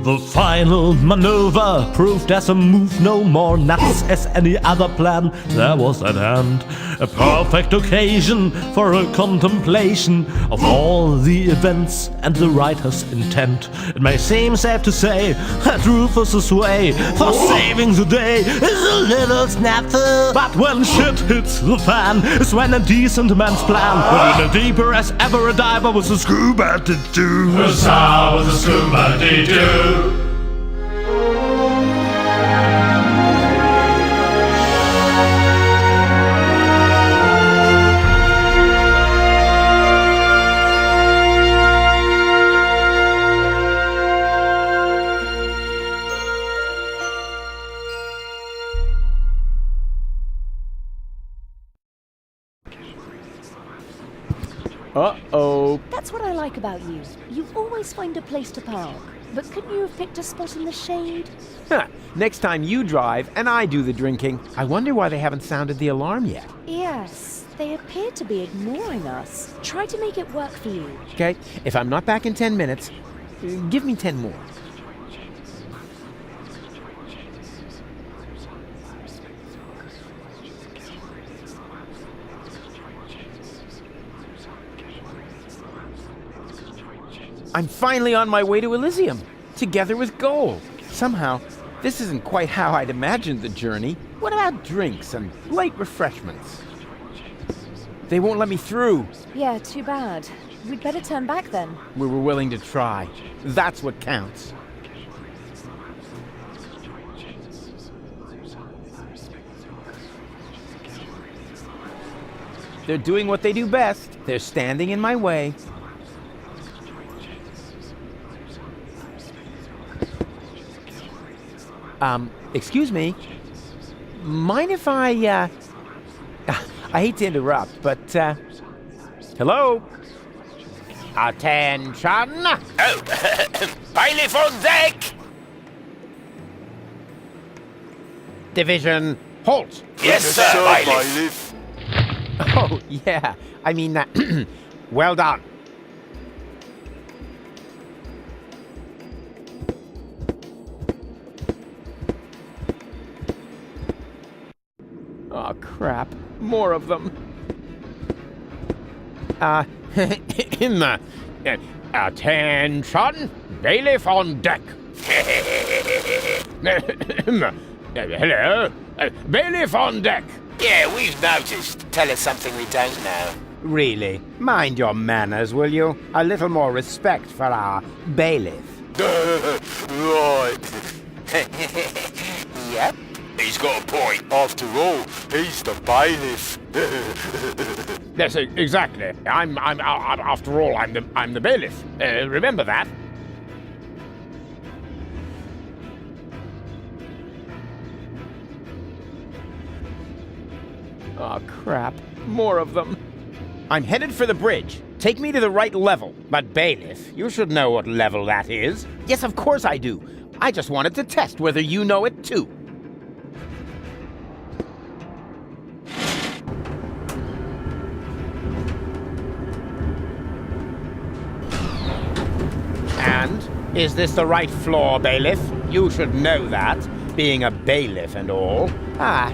The final maneuver proved as a move no more nuts as any other plan there was at hand. A perfect occasion for a contemplation of all the events and the writer's intent. It may seem safe to say that Rufus's way for saving the day is a little snafu, but when shit hits the fan is when a decent man's plan went in deeper as ever a diver with a scuba did do. Was a scuba did do. Uh-oh. That's what I like about you. You always find a place to park. But couldn't you have picked a spot in the shade? Next time you drive and I do the drinking. I wonder why they haven't sounded the alarm yet. Yes, they appear to be ignoring us. Try to make it work for you. Okay, if I'm not back in 10 minutes, give me 10 more. I'm finally on my way to Elysium, together with gold. Somehow, this isn't quite how I'd imagined the journey. What about drinks and light refreshments? They won't let me through. Yeah, too bad. We'd better turn back then. We were willing to try. That's what counts. They're doing what they do best. They're standing in my way. Excuse me. Mind if I hate to interrupt, but, hello? Attention! Oh, bailiff on deck! Division, halt! Yes, sir, bailiff. Oh, yeah. I mean, well done. Oh, crap. More of them. Attention! Bailiff on deck! Hello? Bailiff on deck! Yeah, we've noticed. Tell us something we don't know. Really? Mind your manners, will you? A little more respect for our bailiff. Right. Yep. He's got a point. After all, he's the bailiff. Yes, exactly. After all, I'm the bailiff. Remember that. Oh, crap. More of them. I'm headed for the bridge. Take me to the right level. But bailiff, you should know what level that is. Yes, of course I do. I just wanted to test whether you know it too. And is this the right floor, bailiff? You should know that, being a bailiff and all. Ah.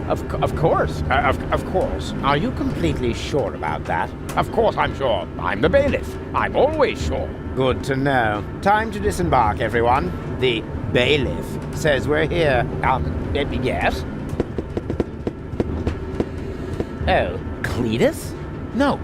Of course. Of course. Are you completely sure about that? Of course I'm sure. I'm the bailiff. I'm always sure. Good to know. Time to disembark, everyone. The bailiff says we're here. Yes? Oh, Cletus? No,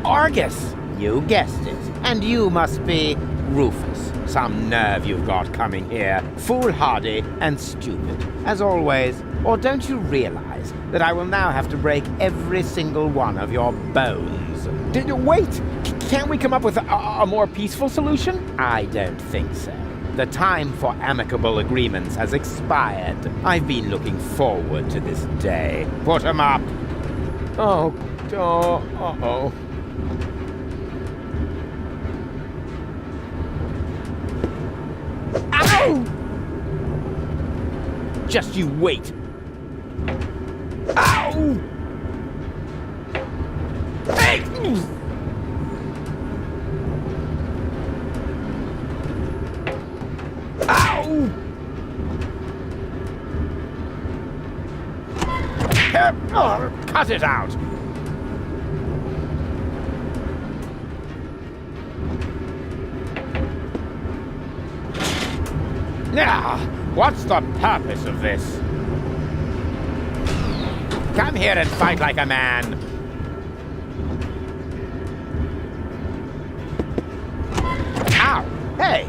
Argus. You guessed it. And you must be Rufus. Some nerve you've got coming here. Foolhardy and stupid, as always. Or don't you realize that I will now have to break every single one of your bones? Wait! Can't we come up with a more peaceful solution? I don't think so. The time for amicable agreements has expired. I've been looking forward to this day. Put 'em up! Oh, uh-oh. Ow! Just you wait. Ow! Hey! Cut it out! Now, what's the purpose of this? Come here and fight like a man. Ow! Hey!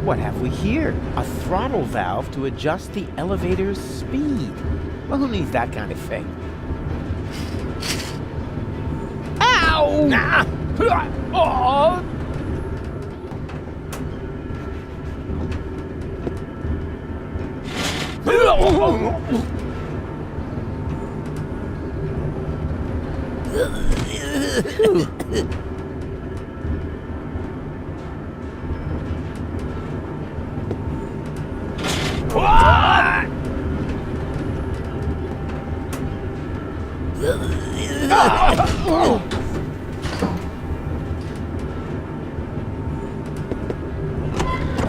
What have we here? A throttle valve to adjust the elevator's speed. Well, who needs that kind of thing? Ow! Oh!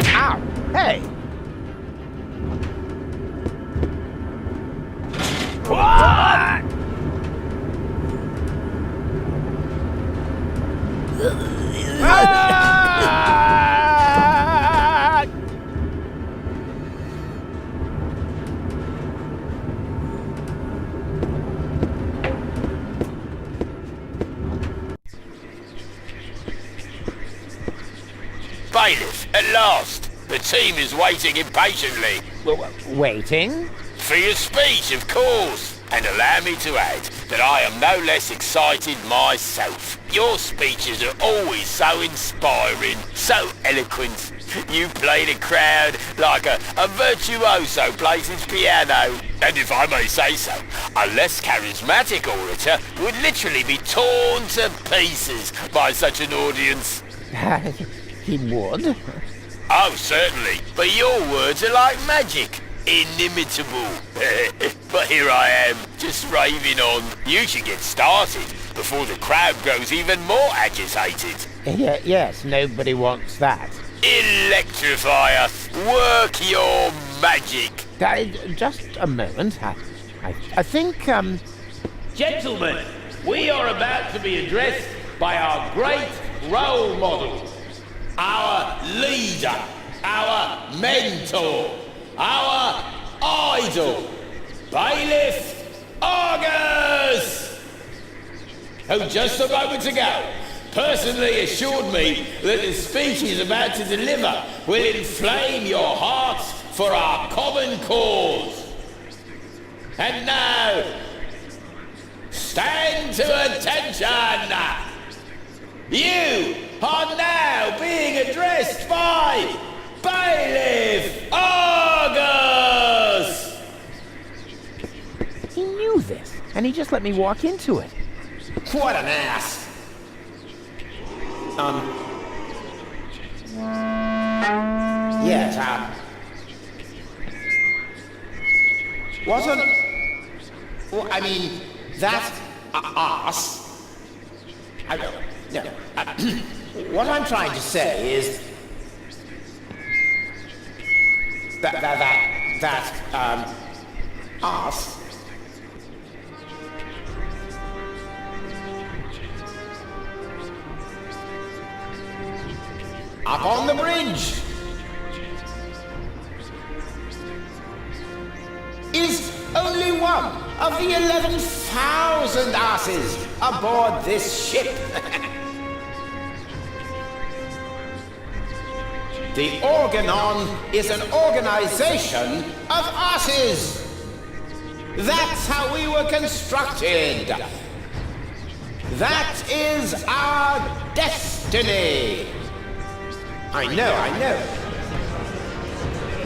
Ow! Hey! Bailiff, at last! The team is waiting impatiently. Waiting? For your speech, of course. And allow me to add that I am no less excited myself. Your speeches are always so inspiring, so eloquent. You play the crowd like a virtuoso plays his piano. And if I may say so, a less charismatic orator would literally be torn to pieces by such an audience. He would? Oh, certainly. But your words are like magic. Inimitable. But here I am, just raving on. You should get started before the crowd grows even more agitated. Yes, nobody wants that. Electrify us. Work your magic. Just a moment. I think, Gentlemen, we are about to be addressed by our great role model, our leader, our mentor, our idol, Bailiff Argus, who just a moment ago personally assured me that the speech he's about to deliver will inflame your hearts for our common cause. And now, stand to attention! You are now being addressed by Bailiff Argus! he knew this, and he just let me walk into it. What an ass! Yes, wasn't... Well, I mean, that ass... No. What I'm trying to say is... That ass... Up on the bridge is only one of the 11,000 asses aboard this ship. The Organon is an organization of asses. That's how we were constructed. That is our destiny. I know.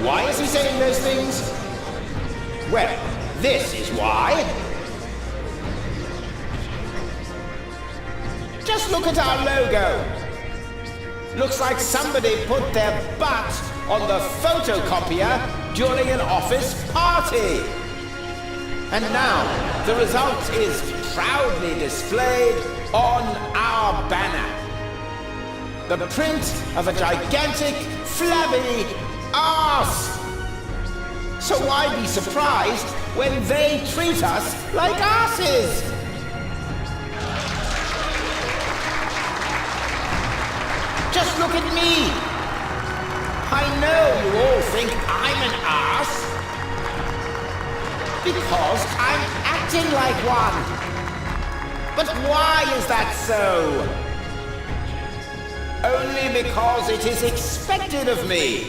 Why is he saying those things? Well, this is why. Just look at our logo. Looks like somebody put their butt on the photocopier during an office party. And now, the result is proudly displayed on our banner. The print of a gigantic, flabby arse. So why be surprised when they treat us like asses? Just look at me. I know you all think I'm an ass because I'm acting like one. But why is that so? Only because it is expected of me.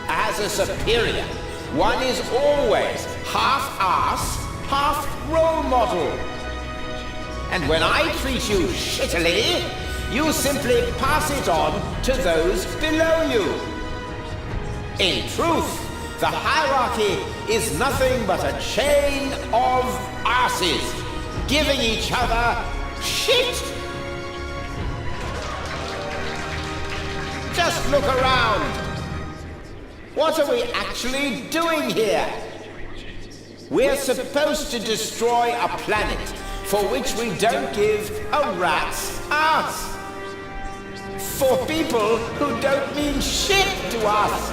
As a superior, one is always half ass, half role model. And when I treat you shittily, you simply pass it on to those below you. In truth, the hierarchy is nothing but a chain of asses, giving each other shit. Just look around. What are we actually doing here? We're supposed to destroy a planet for which we don't give a rat's ass. For people who don't mean shit to us.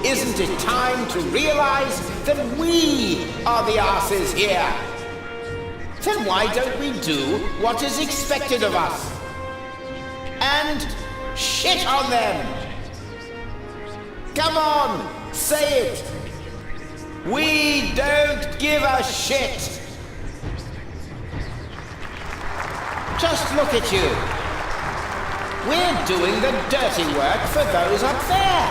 Isn't it time to realize that we are the asses here? Then why don't we do what is expected of us? And shit on them! Come on, say it! We don't give a shit! Just look at you. We're doing the dirty work for those up there.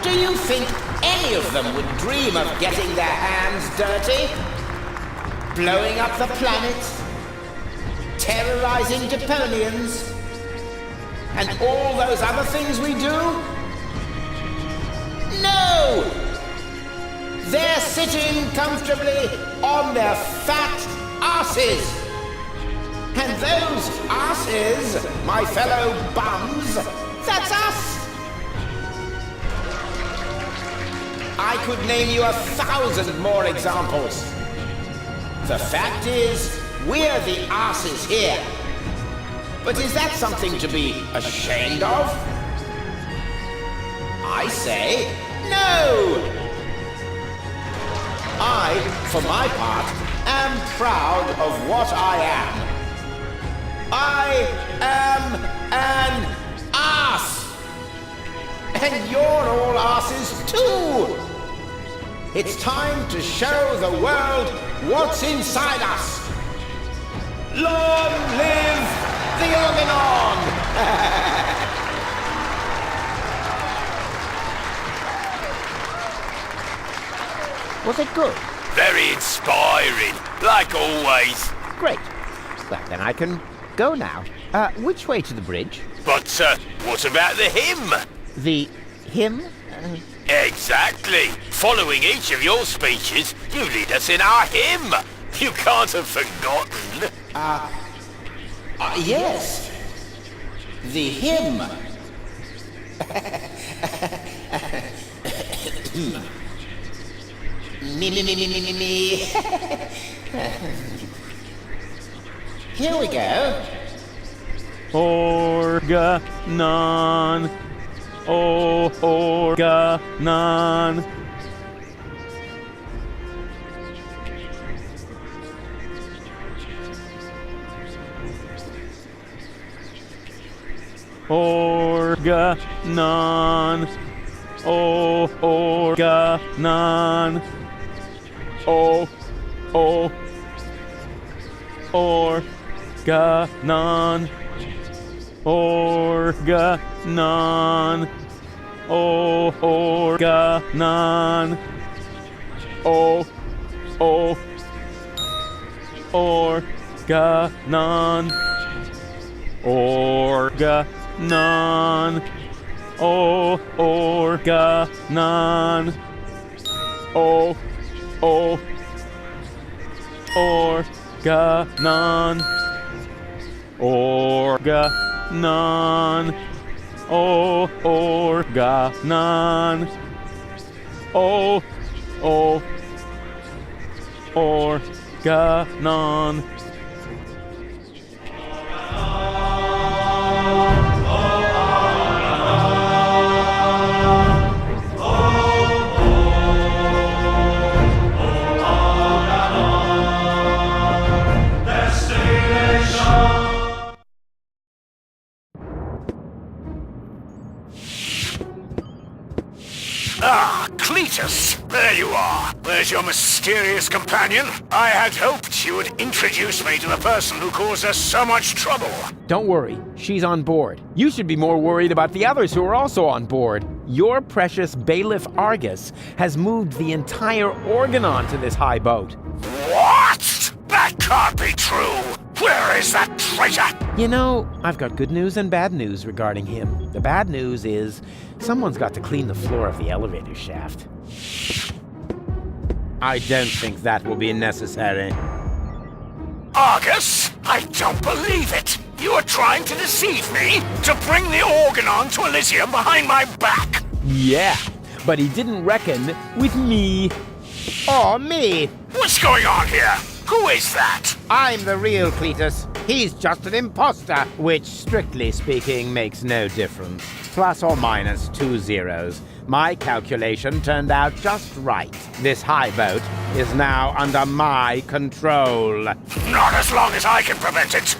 Do you think any of them would dream of getting their hands dirty? Blowing up the planet? Terrorizing Deponians? And all those other things we do? No! They're sitting comfortably on their fat asses. And those asses, my fellow bums, that's us! I could name you 1,000 more examples. The fact is, we're the asses here. But is that something to be ashamed of? I say, no! I, for my part, am proud of what I am. I am an ass! And you're all asses too! It's time to show the world what's inside us! Long live the Organon! Was it good? Very inspiring, like always. Great. Well, then I can go now. Which way to the bridge? But what about the hymn? The hymn? Exactly. Following each of your speeches, you lead us in our hymn. You can't have forgotten. Yes. The hymn. Me. Here we go. Organon. Oh, Organon. Organon. Oh, Organon. Oh, Organon. Organon. Oh, Organon. Oh, Organon. Organon. Oh, Organon. Oh, Organon. Organon. Oh, Organon. Oh, Organon. Ah, Cletus, there you are. Where's your mysterious companion? I had hoped you would introduce me to the person who caused us so much trouble. Don't worry, she's on board. You should be more worried about the others who are also on board. Your precious bailiff Argus has moved the entire Organon to this high boat. What? That can't be true. Where is that traitor? You know, I've got good news and bad news regarding him. The bad news is someone's got to clean the floor of the elevator shaft. I don't think that will be necessary. Argus, I don't believe it. You are trying to deceive me to bring the Organon to Elysium behind my back. Yeah, but he didn't reckon with me. Oh, me? What's going on here? Who is that? I'm the real Cletus. He's just an imposter, which, strictly speaking, makes no difference. Plus or minus 2 zeros. My calculation turned out just right. This high boat is now under my control. Not as long as I can prevent it.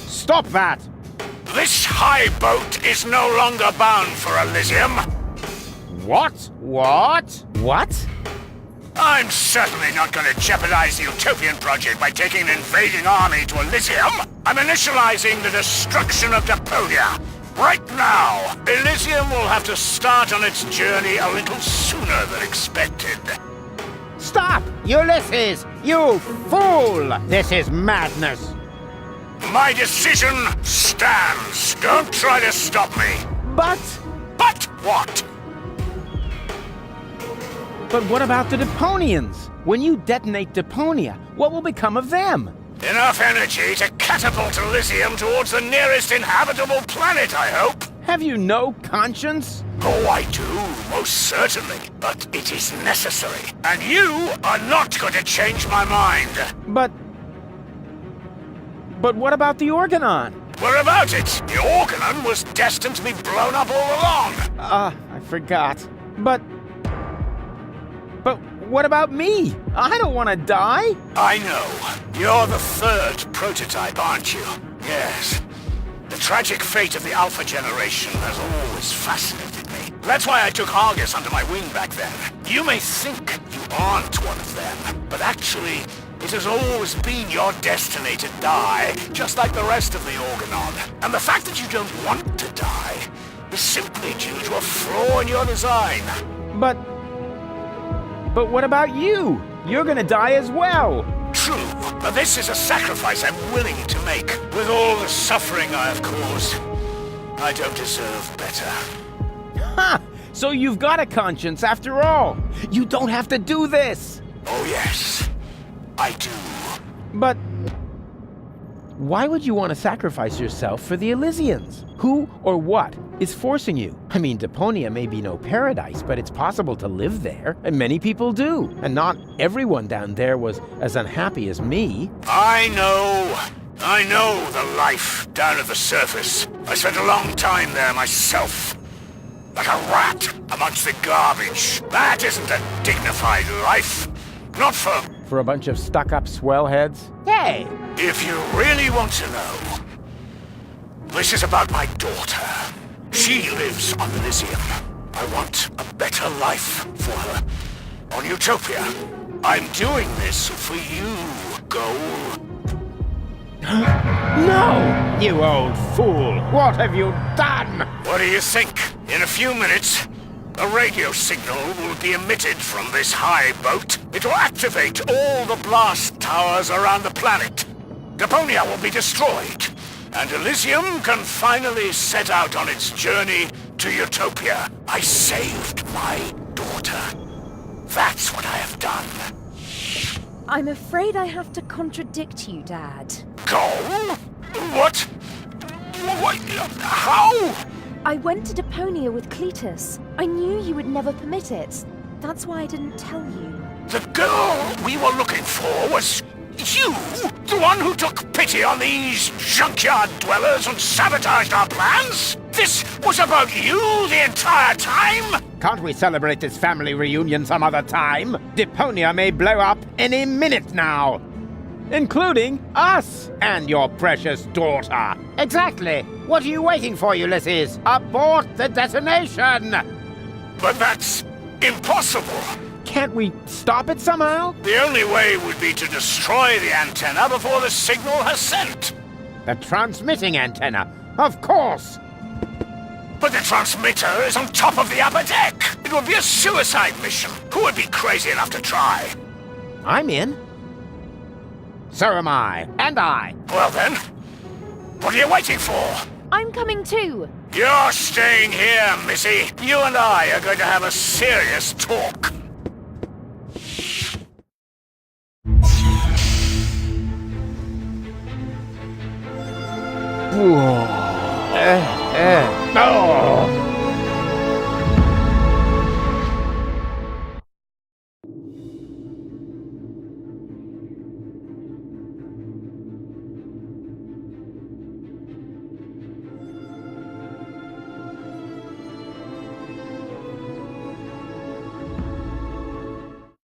Stop that! This high boat is no longer bound for Elysium. What? What? What? I'm certainly not going to jeopardize the Utopian project by taking an invading army to Elysium. I'm initializing the destruction of Deponia. Right now, Elysium will have to start on its journey a little sooner than expected. Stop! Ulysses! You fool! This is madness! My decision stands. Don't try to stop me. But What? what about the Deponians? When you detonate Deponia, what will become of them? Enough energy to catapult Elysium towards the nearest inhabitable planet, I hope. Have you no conscience? Oh, I do, most certainly. But it is necessary. And you are not going to change my mind. But what about the Organon? What about it? The Organon was destined to be blown up all along. I forgot. But what about me? I don't want to die. I know. You're the third prototype, aren't you? Yes. The tragic fate of the Alpha generation has always fascinated me. That's why I took Argus under my wing back then. You may think you aren't one of them, but actually, it has always been your destiny to die, just like the rest of the Organon. And the fact that you don't want to die is simply due to a flaw in your design. But what about you? You're gonna die as well. True, but this is a sacrifice I'm willing to make. With all the suffering I have caused, I don't deserve better. Ha! So you've got a conscience after all. You don't have to do this. Oh yes, I do. But why would you want to sacrifice yourself for the Elysians? Who or what is forcing you? I mean, Deponia may be no paradise, but it's possible to live there, and many people do. And not everyone down there was as unhappy as me. I know the life down at the surface. I spent a long time there myself. Like a rat amongst the garbage. That isn't a dignified life. Not for a bunch of stuck-up swellheads? Hey! If you really want to know, this is about my daughter. She lives on Elysium. I want a better life for her. On Utopia. I'm doing this for you, Goal. No! You old fool! What have you done? What do you think? In a few minutes, a radio signal will be emitted from this high boat. It will activate all the blast towers around the planet. Deponia will be destroyed, and Elysium can finally set out on its journey to Utopia. I saved my daughter. That's what I have done. I'm afraid I have to contradict you, Dad. Go? What? What? How? I went to Deponia with Cletus. I knew you would never permit it. That's why I didn't tell you. The girl we were looking for was you? The one who took pity on these junkyard dwellers and sabotaged our plans? This was about you the entire time? Can't we celebrate this family reunion some other time? Deponia may blow up any minute now. Including us and your precious daughter. Exactly. What are you waiting for, Ulysses? Abort the detonation! But that's impossible. Can't we stop it somehow? The only way would be to destroy the antenna before the signal has sent. The transmitting antenna, of course. But the transmitter is on top of the upper deck. It would be a suicide mission. Who would be crazy enough to try? I'm in. So am I. And I. Well then, what are you waiting for? I'm coming too. You're staying here, Missy. You and I are going to have a serious talk. Oh.